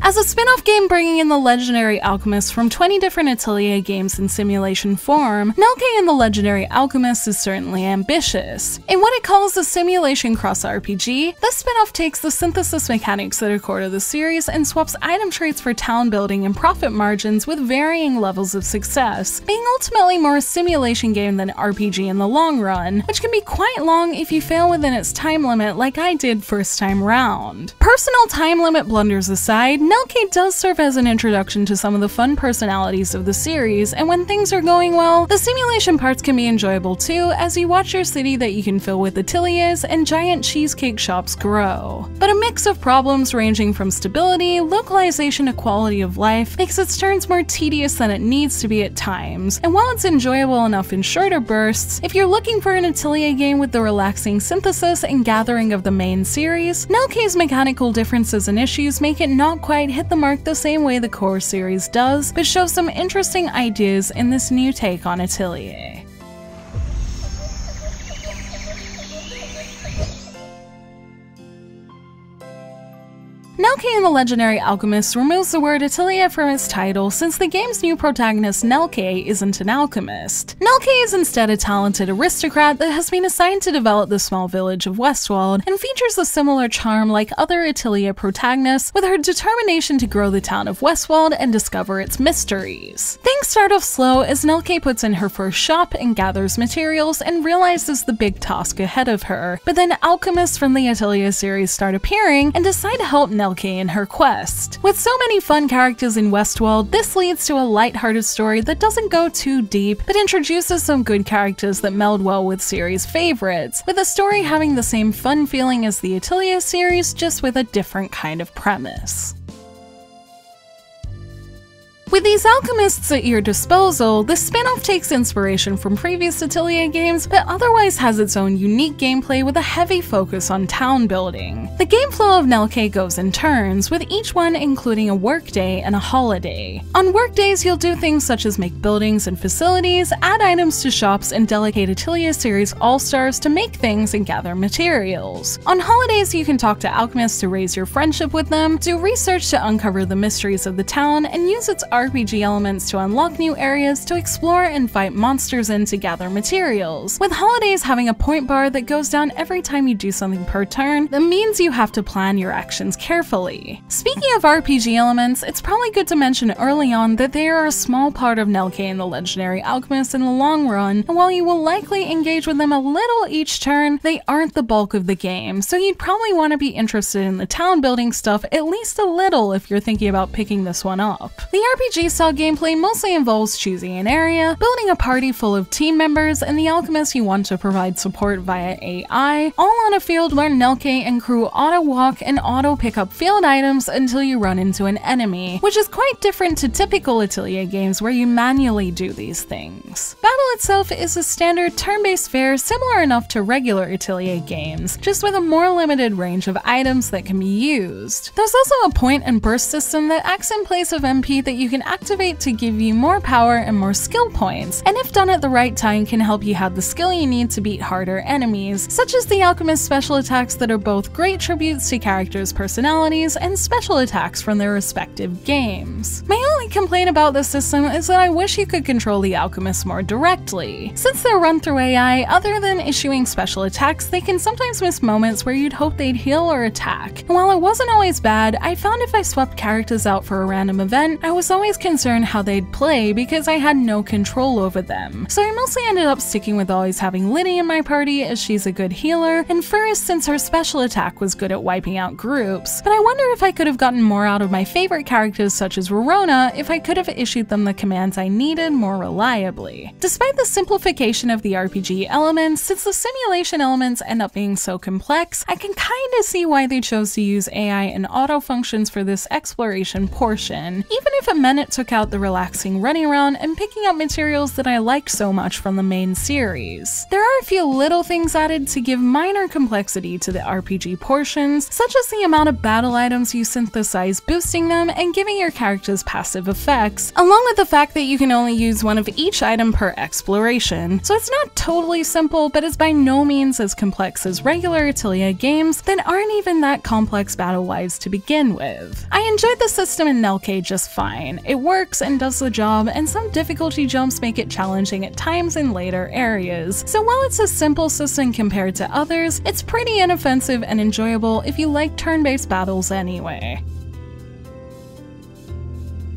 As a spin-off game bringing in the Legendary Alchemists from 20 different Atelier games in simulation form, Nelke and the Legendary Alchemists is certainly ambitious. In what it calls a simulation cross-RPG, this spin-off takes the synthesis mechanics that are core to the series and swaps item traits for town building and profit margins with varying levels of success, being ultimately more a simulation game than RPG in the long run, which can be quite long if you fail within its time limit like I did first time round. Personal time limit blunders aside, Nelke does serve as an introduction to some of the fun personalities of the series, and when things are going well, the simulation parts can be enjoyable too as you watch your city that you can fill with ateliers and giant cheesecake shops grow. But a mix of problems ranging from stability, localization to quality of life makes its turns more tedious than it needs to be at times, and while it's enjoyable enough in shorter bursts, if you're looking for an Atelier game with the relaxing synthesis and gathering of the main series, Nelke's mechanical differences and issues make it not quite hit the mark the same way the core series does, but shows some interesting ideas in this new take on Atelier. Nelke and the Legendary Alchemists removes the word Atelier from its title since the game's new protagonist Nelke isn't an alchemist. Nelke is instead a talented aristocrat that has been assigned to develop the small village of Westwald and features a similar charm like other Atelier protagonists with her determination to grow the town of Westwald and discover its mysteries. Things start off slow as Nelke puts in her first shop and gathers materials and realizes the big task ahead of her, but then alchemists from the Atelier series start appearing and decide to help Nelke in her quest. With so many fun characters in Westworld, this leads to a lighthearted story that doesn't go too deep, but introduces some good characters that meld well with series favorites, with the story having the same fun feeling as the Atelier series, just with a different kind of premise. With these alchemists at your disposal, the spin-off takes inspiration from previous Atelier games, but otherwise has its own unique gameplay with a heavy focus on town building. The game flow of Nelke goes in turns, with each one including a workday and a holiday. On workdays, you'll do things such as make buildings and facilities, add items to shops, and delegate Atelier series all-stars to make things and gather materials. On holidays, you can talk to alchemists to raise your friendship with them, do research to uncover the mysteries of the town, and use its RPG elements to unlock new areas to explore and fight monsters in to gather materials. With holidays having a point bar that goes down every time you do something per turn, that means you have to plan your actions carefully. Speaking of RPG elements, it's probably good to mention early on that they are a small part of Nelke and the Legendary Alchemists in the long run, and while you will likely engage with them a little each turn, they aren't the bulk of the game, so you'd probably want to be interested in the town building stuff at least a little if you're thinking about picking this one up. The RPG style gameplay mostly involves choosing an area, building a party full of team members, and the alchemists you want to provide support via AI, all on a field where Nelke and crew auto-walk and auto-pick up field items until you run into an enemy, which is quite different to typical Atelier games where you manually do these things. Battle itself is a standard turn-based fare similar enough to regular Atelier games, just with a more limited range of items that can be used. There's also a point and burst system that acts in place of MP that you can activate to give you more power and more skill points, and if done at the right time can help you have the skill you need to beat harder enemies, such as the alchemist special attacks that are both great tributes to characters' personalities and special attacks from their respective games. My only complaint about this system is that I wish you could control the alchemists more directly. Since they're run through AI, other than issuing special attacks, they can sometimes miss moments where you'd hope they'd heal or attack, and while it wasn't always bad, I found if I swapped characters out for a random event, I was always concerned how they'd play because I had no control over them. So I mostly ended up sticking with always having Liddy in my party as she's a good healer, and First since her special attack was good at wiping out groups. But I wonder if I could have gotten more out of my favorite characters such as Rorona if I could have issued them the commands I needed more reliably. Despite the simplification of the RPG elements, since the simulation elements end up being so complex, I can kinda see why they chose to use AI and auto functions for this exploration portion, even if it meant it took out the relaxing running around and picking up materials that I liked so much from the main series. There are a few little things added to give minor complexity to the RPG portions, such as the amount of battle items you synthesize, boosting them and giving your characters passive effects, along with the fact that you can only use one of each item per exploration. So it's not totally simple, but it's by no means as complex as regular Atelier games that aren't even that complex battle-wise to begin with. I enjoyed the system in Nelke just fine. It works and does the job, and some difficulty jumps make it challenging at times in later areas. So while it's a simple system compared to others, it's pretty inoffensive and enjoyable if you like turn-based battles anyway.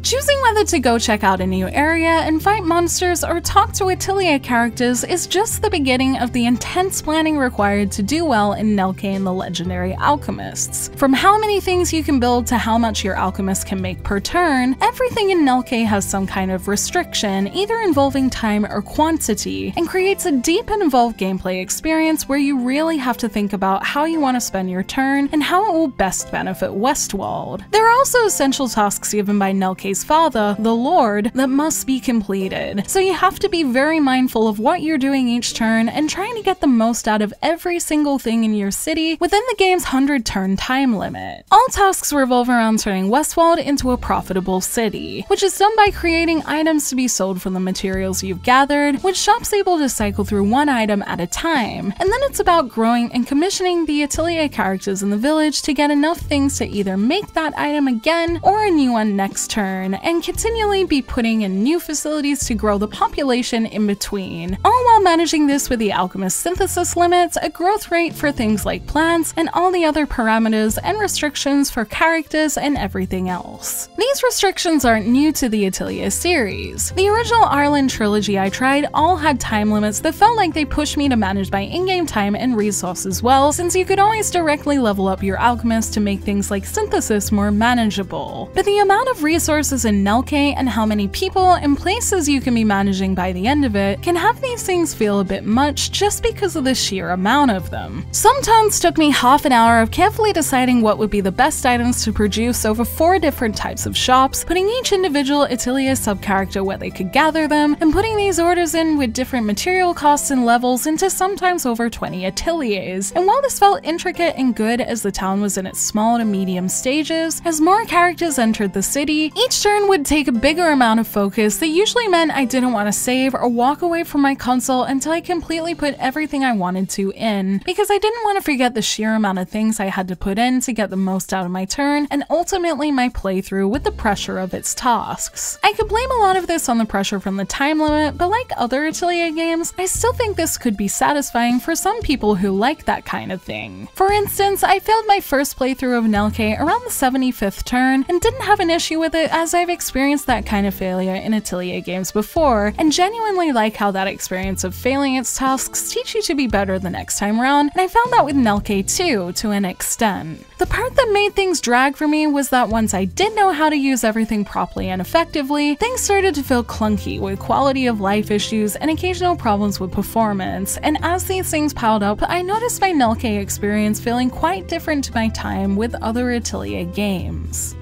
Choosing whether to go check out a new area and fight monsters or talk to Atelier characters is just the beginning of the intense planning required to do well in Nelke and the Legendary Alchemists. From how many things you can build to how much your alchemist can make per turn, everything in Nelke has some kind of restriction, either involving time or quantity, and creates a deep and involved gameplay experience where you really have to think about how you want to spend your turn and how it will best benefit Westwald. There are also essential tasks given by Nelke's father, the Lord, that must be completed, so you have to be very mindful of what you're doing each turn and trying to get the most out of every single thing in your city within the game's 100-turn time limit. All tasks revolve around turning Westwald into a profitable city, which is done by creating items to be sold from the materials you've gathered, with shops able to cycle through one item at a time, and then it's about growing and commissioning the Atelier characters in the village to get enough things to either make that item again or a new one next turn, and continually be putting in new facilities to grow the population in between, all while managing this with the alchemist synthesis limits, a growth rate for things like plants, and all the other parameters and restrictions for characters and everything else. These restrictions aren't new to the Atelier series. The original Ireland trilogy I tried all had time limits that felt like they pushed me to manage my in-game time and resources well, since you could always directly level up your alchemist to make things like synthesis more manageable. But the amount of resources in Nelke and how many people and places you can be managing by the end of it can have these things feel a bit much just because of the sheer amount of them. Some turns took me half an hour of carefully deciding what would be the best items to produce over 4 different types of shops, putting each individual Atelier sub-character where they could gather them, and putting these orders in with different material costs and levels into sometimes over 20 ateliers. And while this felt intricate and good as the town was in its small to medium stages, as more characters entered the city, each turn would take a bigger amount of focus that usually meant I didn't want to save or walk away from my console until I completely put everything I wanted to in, because I didn't want to forget the sheer amount of things I had to put in to get the most out of my turn and ultimately my playthrough with the pressure of its tasks. I could blame a lot of this on the pressure from the time limit, but like other Atelier games, I still think this could be satisfying for some people who like that kind of thing. For instance, I failed my first playthrough of Nelke around the 75th turn and didn't have an issue with it, as I've experienced that kind of failure in Atelier games before, and genuinely like how that experience of failing its tasks teach you to be better the next time around, and I found that with Nelke too, to an extent. The part that made things drag for me was that once I did know how to use everything properly and effectively, things started to feel clunky with quality of life issues and occasional problems with performance, and as these things piled up, I noticed my Nelke experience feeling quite different to my time with other Atelier games.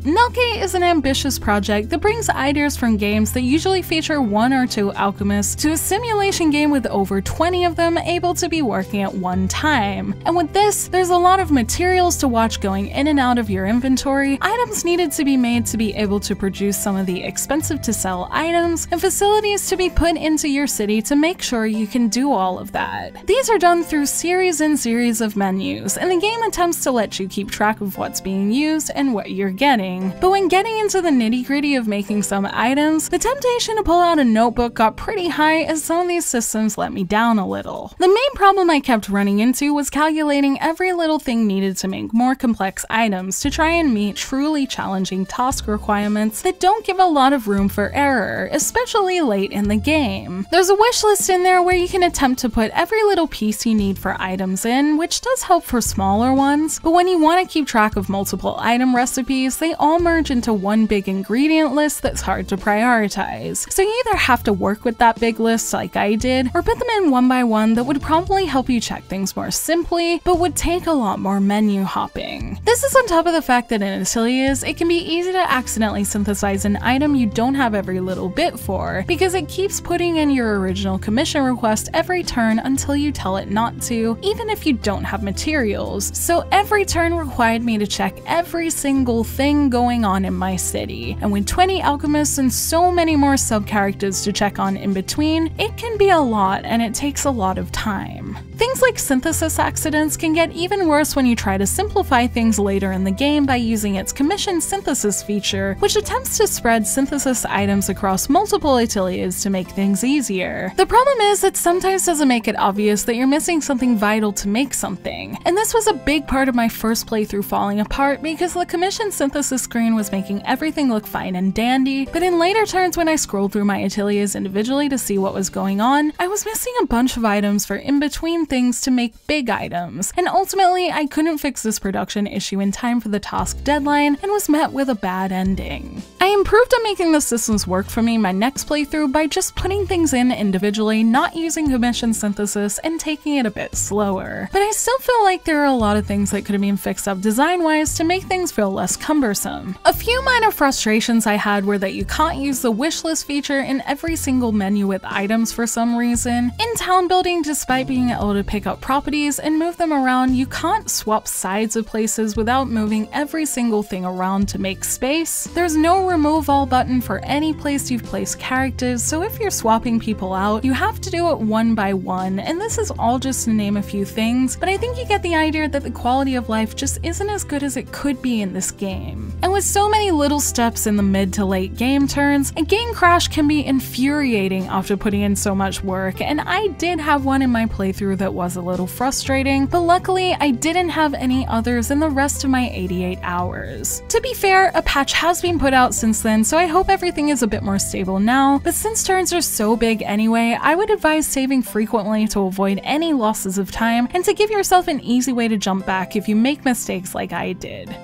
Nelke is an ambitious project that brings ideas from games that usually feature 1 or 2 alchemists to a simulation game with over 20 of them able to be working at one time. And with this, there's a lot of materials to watch going in and out of your inventory, items needed to be made to be able to produce some of the expensive to sell items, and facilities to be put into your city to make sure you can do all of that. These are done through series and series of menus, and the game attempts to let you keep track of what's being used and what you're getting. But when getting into the nitty-gritty of making some items, the temptation to pull out a notebook got pretty high, as some of these systems let me down a little. The main problem I kept running into was calculating every little thing needed to make more complex items to try and meet truly challenging task requirements that don't give a lot of room for error, especially late in the game. There's a wish list in there where you can attempt to put every little piece you need for items in, which does help for smaller ones, but when you want to keep track of multiple item recipes, they all merge into one big ingredient list that's hard to prioritize. So you either have to work with that big list like I did, or put them in one by one that would probably help you check things more simply, but would take a lot more menu hopping. This is on top of the fact that in Ateliers, it can be easy to accidentally synthesize an item you don't have every little bit for, because it keeps putting in your original commission request every turn until you tell it not to, even if you don't have materials. So every turn required me to check every single thing going on in my city, and with 20 alchemists and so many more sub-characters to check on in between, it can be a lot and it takes a lot of time. Things like synthesis accidents can get even worse when you try to simplify things later in the game by using its commission synthesis feature, which attempts to spread synthesis items across multiple ateliers to make things easier. The problem is it sometimes doesn't make it obvious that you're missing something vital to make something, and this was a big part of my first playthrough falling apart because the commission synthesis screen was making everything look fine and dandy, but in later turns when I scrolled through my ateliers individually to see what was going on, I was missing a bunch of items for in-between things to make big items, and ultimately I couldn't fix this production issue in time for the task deadline and was met with a bad ending. I improved on making the systems work for me my next playthrough by just putting things in individually, not using commission synthesis, and taking it a bit slower. But I still feel like there are a lot of things that could have been fixed up design-wise to make things feel less cumbersome. A few minor frustrations I had were that you can't use the wishlist feature in every single menu with items for some reason. In town building, despite being able to pick up properties and move them around, you can't swap sides of places without moving every single thing around to make space. There's no remove all button for any place you've placed characters, so if you're swapping people out, you have to do it one by one, and this is all just to name a few things, but I think you get the idea that the quality of life just isn't as good as it could be in this game. And with so many little steps in the mid to late game turns, a game crash can be infuriating after putting in so much work, and I did have one in my playthrough that was a little frustrating, but luckily I didn't have any others in the rest of my 88 hours. To be fair, a patch has been put out since then, so I hope everything is a bit more stable now, but since turns are so big anyway, I would advise saving frequently to avoid any losses of time and to give yourself an easy way to jump back if you make mistakes like I did.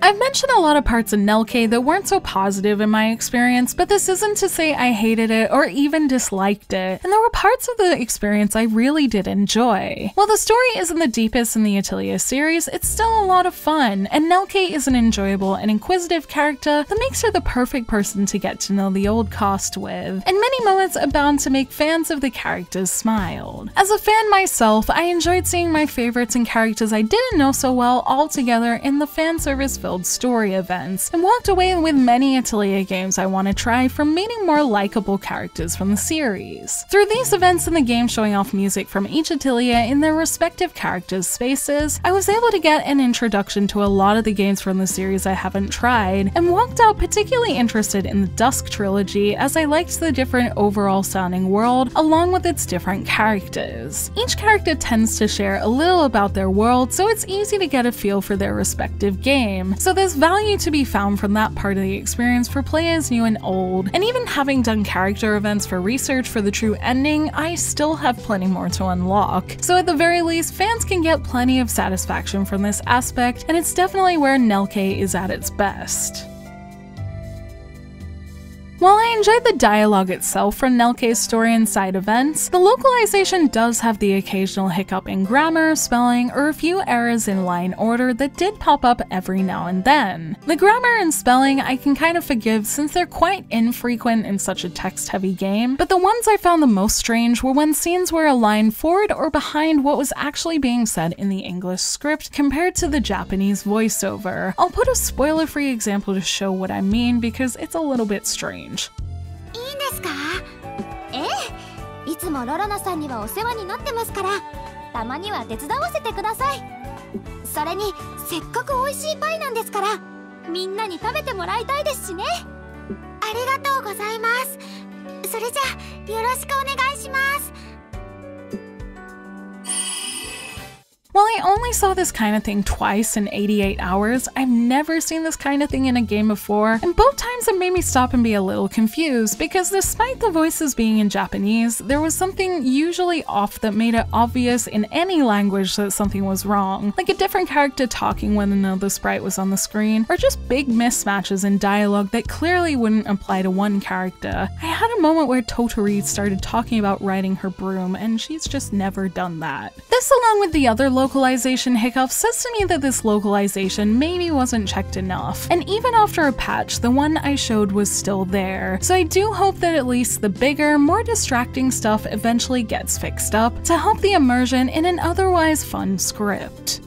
I've mentioned a lot of parts of Nelke that weren't so positive in my experience, but this isn't to say I hated it or even disliked it, and there were parts of the experience I really did enjoy. While the story isn't the deepest in the Atelier series, it's still a lot of fun, and Nelke is an enjoyable and inquisitive character that makes her the perfect person to get to know the old cast with, and many moments are bound to make fans of the characters smile. As a fan myself, I enjoyed seeing my favorites and characters I didn't know so well all together in the fan service-filled story events, and walked away with many Atelier games I want to try from meeting more likable characters from the series. Through these events and the game showing off music from each Atelier in their respective characters' spaces, I was able to get an introduction to a lot of the games from the series I haven't tried, and walked out particularly interested in the Dusk trilogy as I liked the different overall sounding world along with its different characters. Each character tends to share a little about their world, so it's easy to get a feel for their respective game. So there's value to be found from that part of the experience for players new and old, and even having done character events for research for the true ending, I still have plenty more to unlock. So at the very least, fans can get plenty of satisfaction from this aspect, and it's definitely where Nelke is at its best. While I enjoyed the dialogue itself from Nelke's story and side events, the localization does have the occasional hiccup in grammar, spelling, or a few errors in line order that did pop up every now and then. The grammar and spelling I can kind of forgive since they're quite infrequent in such a text-heavy game, but the ones I found the most strange were when scenes were aligned forward or behind what was actually being said in the English script compared to the Japanese voiceover. I'll put a spoiler-free example to show what I mean because it's a little bit strange. いいんですか？ええ、いつもロロナさんにはお世話になってますから、たまには手伝わせてください。それにせっかく美味しいパイなんですから、みんなに食べてもらいたいですしね。ありがとうございます。それじゃよろしくお願いします。While I only saw this kind of thing twice in 88 hours, I've never seen this kind of thing in a game before, and both times it made me stop and be a little confused because despite the voices being in Japanese, there was something usually off that made it obvious in any language that something was wrong, like a different character talking when another sprite was on the screen, or just big mismatches in dialogue that clearly wouldn't apply to one character. I had a moment where Totori started talking about riding her broom, and she's just never done that. This, along with the other localization hiccups, says to me that this localization maybe wasn't checked enough, and even after a patch, the one I showed was still there. So I do hope that at least the bigger, more distracting stuff eventually gets fixed up to help the immersion in an otherwise fun script.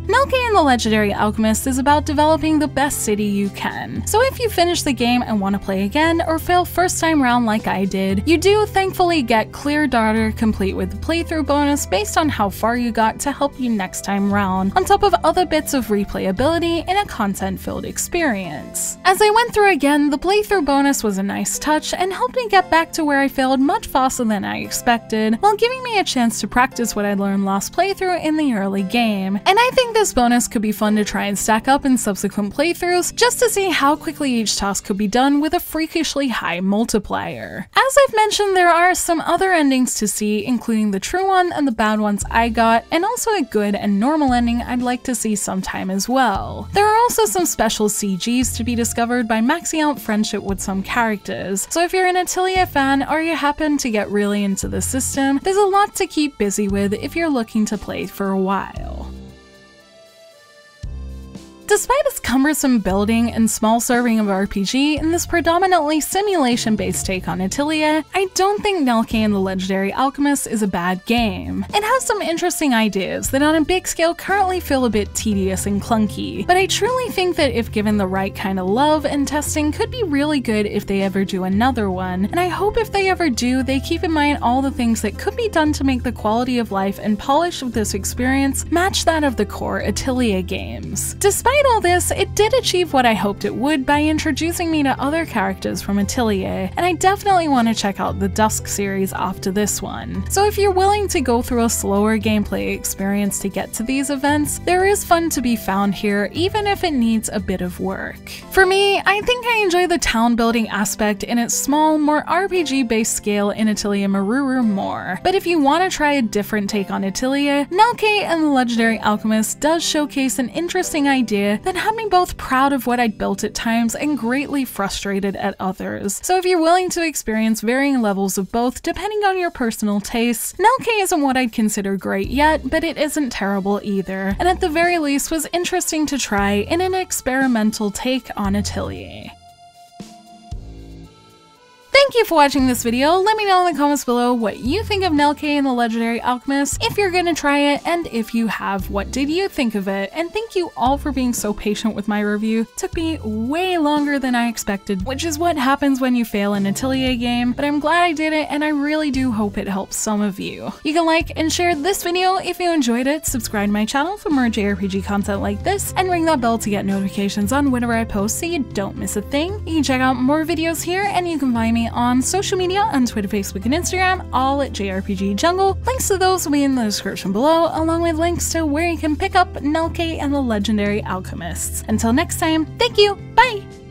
Nelke and the Legendary Alchemists is about developing the best city you can. So if you finish the game and want to play again, or fail first time round like I did, you do thankfully get Clear Data complete with the playthrough bonus based on how far you got to help you next time round, on top of other bits of replayability in a content-filled experience. As I went through again, the playthrough bonus was a nice touch and helped me get back to where I failed much faster than I expected, while giving me a chance to practice what I learned last playthrough in the early game. And I think this bonus could be fun to try and stack up in subsequent playthroughs, just to see how quickly each task could be done with a freakishly high multiplier. As I've mentioned, there are some other endings to see, including the true one and the bad ones I got, and also a good and normal ending I'd like to see sometime as well. There are also some special CGs to be discovered by maxing out friendship with some characters, so if you're an Atelier fan or you happen to get really into the system, there's a lot to keep busy with if you're looking to play for a while. Despite its cumbersome building and small serving of RPG in this predominantly simulation-based take on Atelier, I don't think Nelke and the Legendary Alchemists is a bad game. It has some interesting ideas that on a big scale currently feel a bit tedious and clunky, but I truly think that if given the right kind of love and testing could be really good if they ever do another one, and I hope if they ever do, they keep in mind all the things that could be done to make the quality of life and polish of this experience match that of the core Atelier games. Despite all this, it did achieve what I hoped it would by introducing me to other characters from Atelier, and I definitely want to check out the Dusk series after this one. So if you're willing to go through a slower gameplay experience to get to these events, there is fun to be found here, even if it needs a bit of work. For me, I think I enjoy the town building aspect in its small, more RPG-based scale in Atelier Maruru more, but if you want to try a different take on Atelier, Nelke and the Legendary Alchemist does showcase an interesting idea that had me both proud of what I'd built at times and greatly frustrated at others. So if you're willing to experience varying levels of both depending on your personal tastes, Nelke isn't what I'd consider great yet, but it isn't terrible either, and at the very least was interesting to try in an experimental take on Atelier. Thank you for watching this video. Let me know in the comments below what you think of Nelke and the Legendary Alchemists, if you're gonna try it, and if you have, what did you think of it? And thank you all for being so patient with my review. It took me way longer than I expected, which is what happens when you fail an Atelier game, but I'm glad I did it, and I really do hope it helps some of you. You can like and share this video if you enjoyed it, subscribe to my channel for more JRPG content like this, and ring that bell to get notifications on whenever I post so you don't miss a thing. You can check out more videos here, and you can find me on social media on Twitter, Facebook, and Instagram, all at JRPG Jungle. Links to those will be in the description below, along with links to where you can pick up Nelke and the Legendary Alchemists. Until next time, thank you, bye!